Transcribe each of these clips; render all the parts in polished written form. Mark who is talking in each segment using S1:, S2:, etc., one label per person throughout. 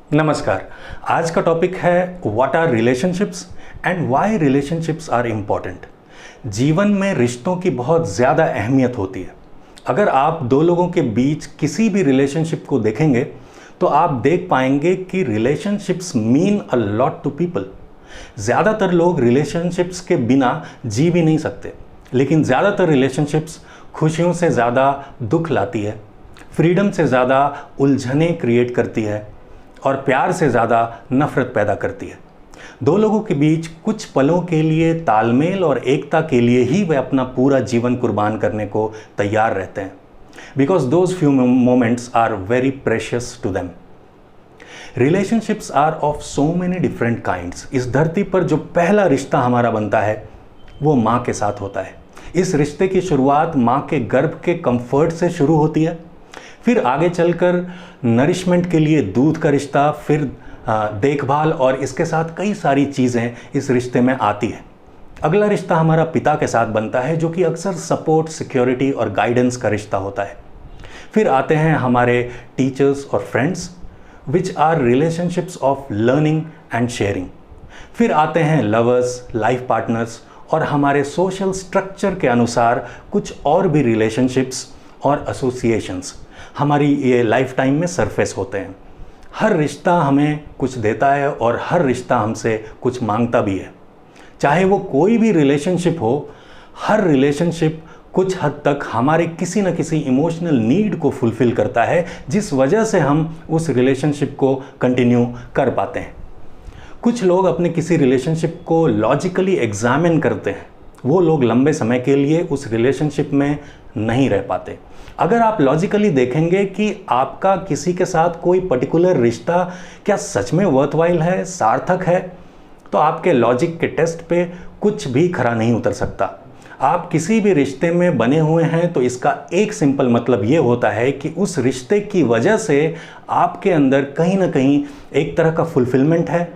S1: नमस्कार। आज का टॉपिक है what are relationships and why relationships are important. जीवन में रिश्तों की बहुत ज़्यादा अहमियत होती है। अगर आप दो लोगों के बीच किसी भी रिलेशनशिप को देखेंगे तो आप देख पाएंगे कि relationships mean a lot to people. ज़्यादातर लोग रिलेशनशिप्स के बिना जी भी नहीं सकते, लेकिन ज़्यादातर रिलेशनशिप्स खुशियों से ज़्यादा दुख लाती है, फ्रीडम से ज़्यादा उलझनें क्रिएट करती है और प्यार से ज़्यादा नफ़रत पैदा करती है। दो लोगों के बीच कुछ पलों के लिए तालमेल और एकता के लिए ही वे अपना पूरा जीवन कुर्बान करने को तैयार रहते हैं, because those few moments are very precious to them. Relationships are of so many different kinds. इस धरती पर जो पहला रिश्ता हमारा बनता है वो माँ के साथ होता है। इस रिश्ते की शुरुआत माँ के गर्भ के कंफर्ट से शुरू होती है, फिर आगे चलकर नरिशमेंट के लिए दूध का रिश्ता, फिर देखभाल और इसके साथ कई सारी चीज़ें इस रिश्ते में आती है। अगला रिश्ता हमारा पिता के साथ बनता है, जो कि अक्सर सपोर्ट, सिक्योरिटी और गाइडेंस का रिश्ता होता है। फिर आते हैं हमारे टीचर्स और friends, which are relationships of learning and sharing. फिर आते हैं लवर्स, लाइफ पार्टनर्स और हमारे सोशल स्ट्रक्चर के अनुसार कुछ और भी रिलेशनशिप्स और एसोसिएशंस हमारी ये लाइफ टाइम में सरफेस होते हैं। हर रिश्ता हमें कुछ देता है और हर रिश्ता हमसे कुछ मांगता भी है। चाहे वो कोई भी रिलेशनशिप हो, हर रिलेशनशिप कुछ हद तक हमारे किसी न किसी इमोशनल नीड को फुलफ़िल करता है, जिस वजह से हम उस रिलेशनशिप को कंटिन्यू कर पाते हैं। कुछ लोग अपने किसी रिलेशनशिप को लॉजिकली एग्जामिन करते हैं। वो लोग लंबे समय के लिए उस रिलेशनशिप में नहीं रह पाते। अगर आप लॉजिकली देखेंगे कि आपका किसी के साथ कोई पर्टिकुलर रिश्ता क्या सच में वर्थवाइल है, सार्थक है, तो आपके लॉजिक के टेस्ट पे कुछ भी खरा नहीं उतर सकता। आप किसी भी रिश्ते में बने हुए हैं तो इसका एक सिंपल मतलब ये होता है कि उस रिश्ते की वजह से आपके अंदर कहीं ना कहीं एक तरह का फुलफिलमेंट है।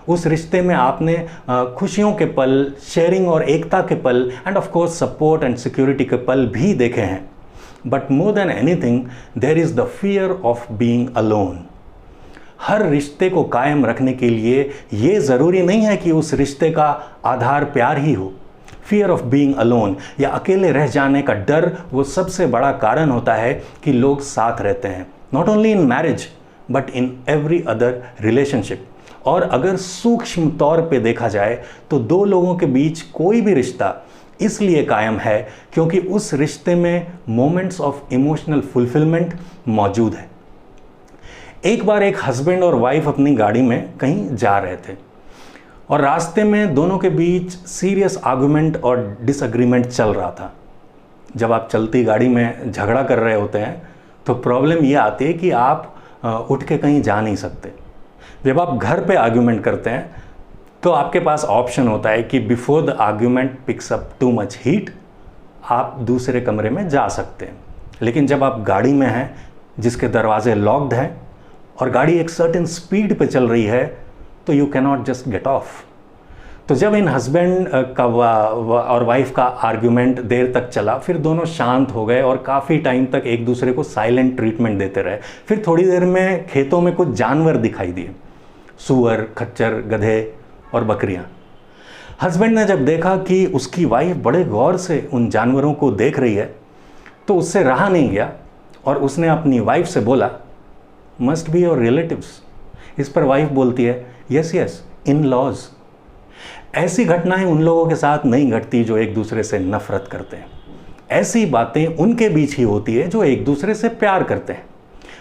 S1: उस रिश्ते में आपने खुशियों के पल, शेयरिंग और एकता के पल and of course support and security के पल भी देखे हैं। But more than anything there is the fear of being alone. हर रिश्ते को कायम रखने के लिए ये ज़रूरी नहीं है कि उस रिश्ते का आधार प्यार ही हो। फियर ऑफ बीइंग अलोन या अकेले रह जाने का डर वो सबसे बड़ा कारण होता है कि लोग साथ रहते हैं, not only in marriage but in every other relationship. और अगर सूक्ष्म तौर पे देखा जाए तो दो लोगों के बीच कोई भी रिश्ता इसलिए कायम है क्योंकि उस रिश्ते में मोमेंट्स ऑफ इमोशनल फुलफिलमेंट मौजूद है। एक बार एक हस्बैंड और वाइफ अपनी गाड़ी में कहीं जा रहे थे और रास्ते में दोनों के बीच सीरियस आर्गुमेंट और डिसएग्रीमेंट चल रहा था। जब आप चलती गाड़ी में झगड़ा कर रहे होते हैं तो प्रॉब्लम ये आती है कि आप उठ के कहीं जा नहीं सकते। जब आप घर पे आर्ग्यूमेंट करते हैं तो आपके पास ऑप्शन होता है कि before the argument picks up too much heat, आप दूसरे कमरे में जा सकते हैं। लेकिन जब आप गाड़ी में हैं जिसके दरवाजे लॉक्ड हैं और गाड़ी एक सर्टेन स्पीड पे चल रही है तो you can not just get of. तो जब इन हस्बैंड का और वाइफ का आर्ग्यूमेंट देर तक चला, फिर दोनों शांत हो गए और काफ़ी टाइम तक एक दूसरे को साइलेंट ट्रीटमेंट देते रहे। फिर थोड़ी देर में खेतों में कुछ जानवर दिखाई दिए, सूअर, खच्चर, गधे और बकरियां। हस्बैंड ने जब देखा कि उसकी वाइफ बड़े गौर से उन जानवरों को देख रही है तो उससे रहा नहीं गया और उसने अपनी वाइफ से बोला, मस्ट बी योर रिलेटिव्स। इस पर वाइफ बोलती है, यस यस, इन लॉज। ऐसी घटनाएं उन लोगों के साथ नहीं घटती जो एक दूसरे से नफरत करते हैं। ऐसी बातें उनके बीच ही होती है जो एक दूसरे से प्यार करते हैं।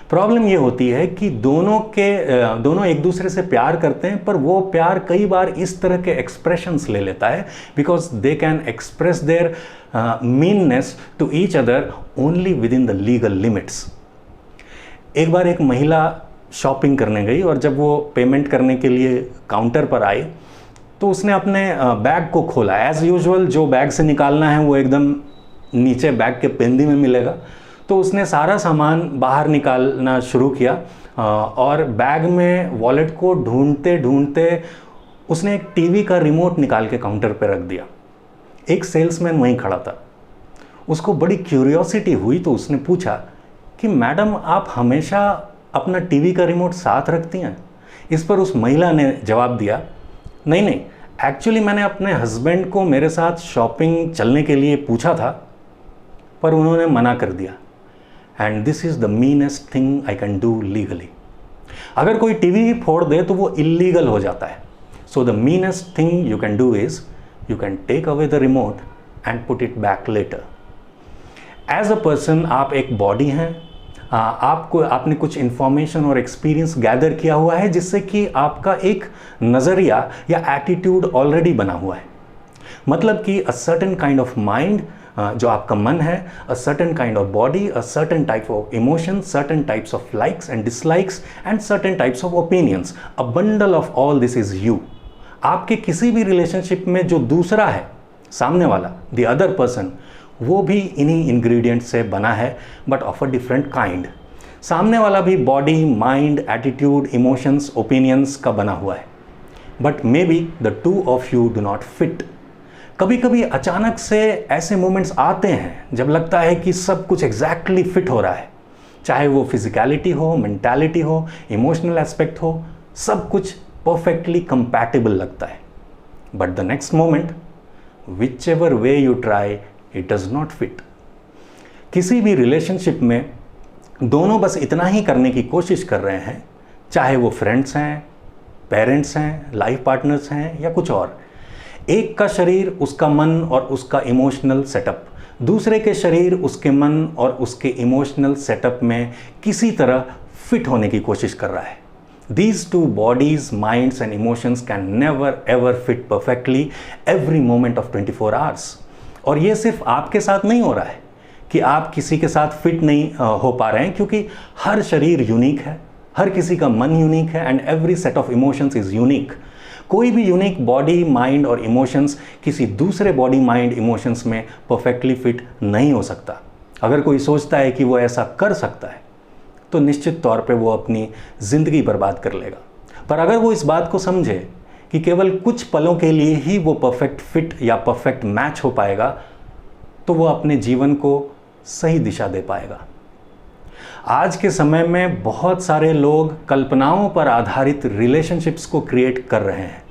S1: प्रॉब्लम ये होती है कि दोनों एक दूसरे से प्यार करते हैं, पर वो प्यार कई बार इस तरह के एक्सप्रेशंस ले लेता है because they can express their meanness to each other only within the legal limits. एक बार एक महिला शॉपिंग करने गई और जब वो पेमेंट करने के लिए काउंटर पर आई तो उसने अपने बैग को खोला। एज़ यूजुअल जो बैग से निकालना है वो एकदम नीचे बैग के पेंदी में मिलेगा। तो उसने सारा सामान बाहर निकालना शुरू किया और बैग में वॉलेट को ढूंढते ढूंढते उसने एक टीवी का रिमोट निकाल के काउंटर पर रख दिया। एक सेल्समैन वहीं खड़ा था। उसको बड़ी क्यूरियोसिटी हुई तो उसने पूछा कि मैडम, आप हमेशा अपना टीवी का रिमोट साथ रखती हैं? इस पर उस महिला ने जवाब दिया, नहीं नहीं, एक्चुअली मैंने अपने हस्बैंड को मेरे साथ शॉपिंग चलने के लिए पूछा था, पर उन्होंने मना कर दिया। And this is the meanest thing I can do legally. अगर कोई टीवी ही फोड़ दे तो वो इलीगल हो जाता है। So the meanest thing you can do is you can take away the remote and put it back later. As a person आप एक बॉडी हैं, आपने कुछ इन्फॉर्मेशन और एक्सपीरियंस गैदर किया हुआ है जिससे कि आपका एक नज़रिया या एटीट्यूड ऑलरेडी बना हुआ है। मतलब कि a certain kind of mind, जो आपका मन है, a certain kind of body, a certain type of emotion, certain types of likes and dislikes and certain types of opinions, a bundle of all this is you. आपके किसी भी relationship में जो दूसरा है, सामने वाला, द अदर पर्सन, वो भी इन्हीं इंग्रेडिएंट से बना है, but of a different kind. सामने वाला भी body, mind, attitude, emotions, opinions का बना हुआ है, but may be the two of you do not fit. कभी कभी अचानक से ऐसे मोमेंट्स आते हैं जब लगता है कि सब कुछ एग्जैक्टली फिट हो रहा है, चाहे वो फिजिकलिटी हो, मेंटालिटी हो, इमोशनल एस्पेक्ट हो, सब कुछ परफेक्टली कंपैटिबल लगता है। But the next moment, which ever way you try, it does not fit. किसी भी रिलेशनशिप में दोनों बस इतना ही करने की कोशिश कर रहे हैं, चाहे वो फ्रेंड्स हैं, पेरेंट्स हैं, लाइफ पार्टनर्स हैं या कुछ और। एक का शरीर, उसका मन और उसका इमोशनल सेटअप दूसरे के शरीर, उसके मन और उसके इमोशनल सेटअप में किसी तरह फिट होने की कोशिश कर रहा है। These two bodies, minds and emotions can never ever fit perfectly every moment of 24 hours. और ये सिर्फ आपके साथ नहीं हो रहा है कि आप किसी के साथ फिट नहीं हो पा रहे हैं, क्योंकि हर शरीर यूनिक है, हर किसी का मन यूनिक है and every set of emotions is unique. कोई भी यूनिक बॉडी, माइंड और इमोशंस किसी दूसरे बॉडी, माइंड, इमोशंस में परफेक्टली फिट नहीं हो सकता। अगर कोई सोचता है कि वो ऐसा कर सकता है तो निश्चित तौर पे वो अपनी ज़िंदगी बर्बाद कर लेगा। पर अगर वो इस बात को समझे कि केवल कुछ पलों के लिए ही वो परफेक्ट फिट या परफेक्ट मैच हो पाएगा, तो वो अपने जीवन को सही दिशा दे पाएगा। आज के समय में बहुत सारे लोग कल्पनाओं पर आधारित रिलेशनशिप्स को क्रिएट कर रहे हैं,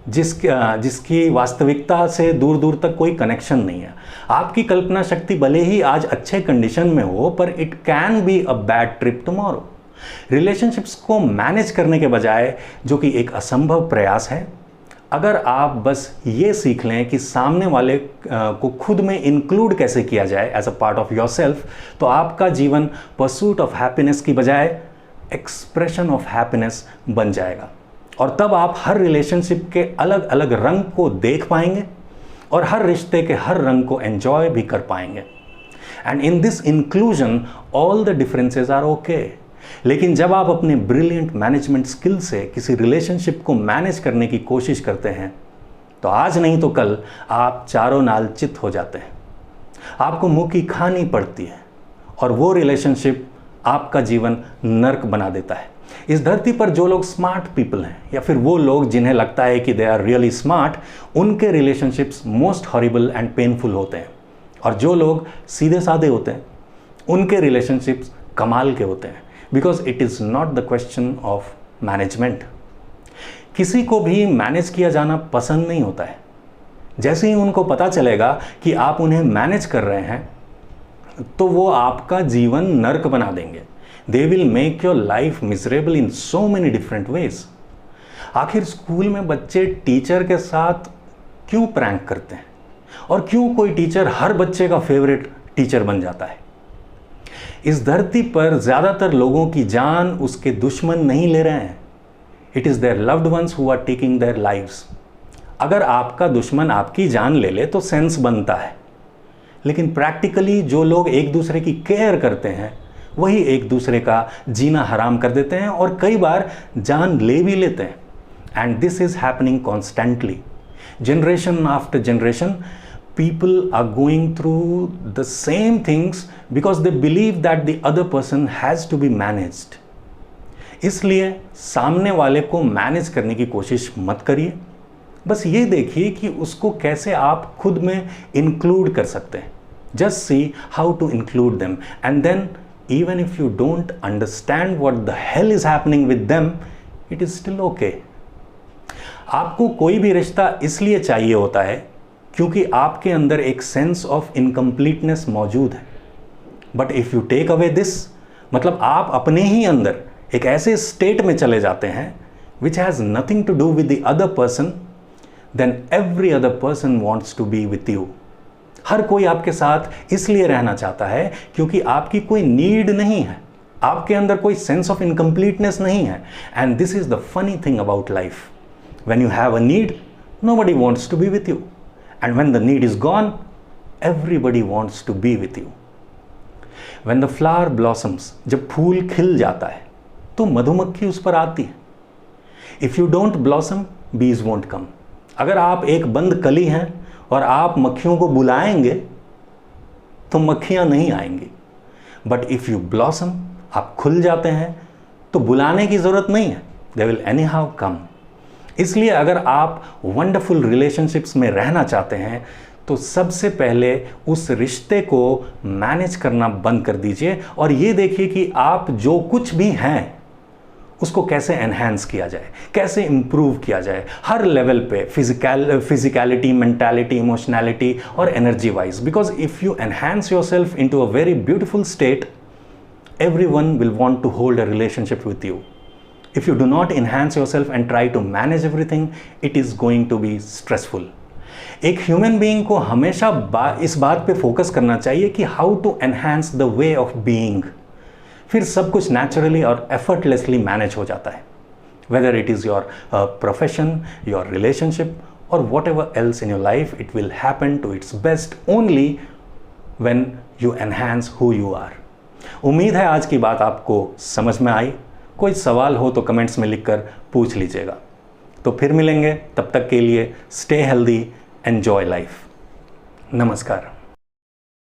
S1: जिसकी वास्तविकता से दूर दूर तक कोई कनेक्शन नहीं है। आपकी कल्पना शक्ति भले ही आज अच्छे कंडीशन में हो, पर it can be a bad trip tomorrow. Relationships को मैनेज करने के बजाय, जो कि एक असंभव प्रयास है, अगर आप बस ये सीख लें कि सामने वाले को खुद में इंक्लूड कैसे किया जाए as a part of yourself, तो आपका जीवन परसूट ऑफ हैप्पीनेस की बजाय एक्सप्रेशन ऑफ हैप्पीनेस बन जाएगा। और तब आप हर रिलेशनशिप के अलग अलग रंग को देख पाएंगे और हर रिश्ते के हर रंग को एंजॉय भी कर पाएंगे। And in this inclusion all the differences are okay. लेकिन जब आप अपने ब्रिलियंट मैनेजमेंट स्किल से किसी रिलेशनशिप को मैनेज करने की कोशिश करते हैं, तो आज नहीं तो कल आप चारों नाल चित हो जाते हैं। आपको मुंह की खानी पड़ती है और वो रिलेशनशिप आपका जीवन नर्क बना देता है। इस धरती पर जो लोग स्मार्ट पीपल हैं, या फिर वो लोग जिन्हें लगता है कि दे आर रियली स्मार्ट, उनके relationships most horrible and painful होते हैं। और जो लोग सीधे साधे होते हैं, उनके रिलेशनशिप्स कमाल के होते हैं, because it is not the question of management. किसी को भी मैनेज किया जाना पसंद नहीं होता है। जैसे ही उनको पता चलेगा कि आप उन्हें मैनेज कर रहे हैं, तो वो आपका जीवन नर्क बना देंगे। They will make your life miserable in so many different ways. आखिर स्कूल में बच्चे टीचर के साथ क्यों प्रैंक करते हैं, और क्यों कोई टीचर हर बच्चे का फेवरेट टीचर बन जाता है? इस धरती पर ज़्यादातर लोगों की जान उसके दुश्मन नहीं ले रहे हैं, it is their loved ones who are taking their lives. अगर आपका दुश्मन आपकी जान ले ले तो सेंस बनता है, लेकिन प्रैक्टिकली जो लोग एक दूसरे की केयर करते हैं वही एक दूसरे का जीना हराम कर देते हैं और कई बार जान ले भी लेते हैं। And this is happening constantly, generation after generation. People are going through the same things because they believe that the other person has to be managed. इसलिए सामने वाले को मैनेज करने की कोशिश मत करिए, बस ये देखिए कि उसको कैसे आप खुद में इंक्लूड कर सकते हैं। Just see how to include them, and then even if you don't understand what the hell is happening with them, it is still okay. आपको कोई भी रिश्ता इसलिए चाहिए होता है क्योंकि आपके अंदर एक सेंस ऑफ इनकम्प्लीटनेस मौजूद है। But if you take away this, मतलब आप अपने ही अंदर एक ऐसे स्टेट में चले जाते हैं which has nothing to do with the other person, then every other person wants to be with you. हर कोई आपके साथ इसलिए रहना चाहता है क्योंकि आपकी कोई नीड नहीं है, आपके अंदर कोई सेंस ऑफ इनकम्प्लीटनेस नहीं है। And this is the funny thing about life, when you have a need nobody wants to be with you, and when the need is gone everybody wants to be with you. When the flower blossoms, जब फूल खिल जाता है तो मधुमक्खी उस पर आती है। इफ यू डोंट ब्लॉसम बीज वोंट कम। अगर आप एक बंद कली हैं और आप मक्खियों को बुलाएंगे तो मक्खियां नहीं आएंगी। बट इफ यू ब्लॉसम, आप खुल जाते हैं, तो बुलाने की जरूरत नहीं है, they will any how come. इसलिए अगर आप वंडरफुल रिलेशनशिप्स में रहना चाहते हैं तो सबसे पहले उस रिश्ते को मैनेज करना बंद कर दीजिए और ये देखिए कि आप जो कुछ भी हैं उसको कैसे एनहांस किया जाए, कैसे इंप्रूव किया जाए हर लेवल पे, फिजिकलिटी, मेंटालिटी, इमोशनैलिटी और energy wise. Because if you enhance yourself into a very beautiful state, everyone will want to hold a relationship with you. If you do not enhance yourself and try to manage everything, it is going to be stressful. एक human being को हमेशा इस बात पे focus करना चाहिए कि how to enhance the way of being, फिर सब कुछ नेचुरली और एफर्टलेसली मैनेज हो जाता है। Whether it is your profession, your relationship और whatever else in your life, it will happen to its best only when you enhance who you are. उम्मीद है आज की बात आपको समझ में आई। कोई सवाल हो तो कमेंट्स में लिखकर पूछ लीजिएगा। तो फिर मिलेंगे, तब तक के लिए स्टे हेल्दी, एंजॉय लाइफ। नमस्कार।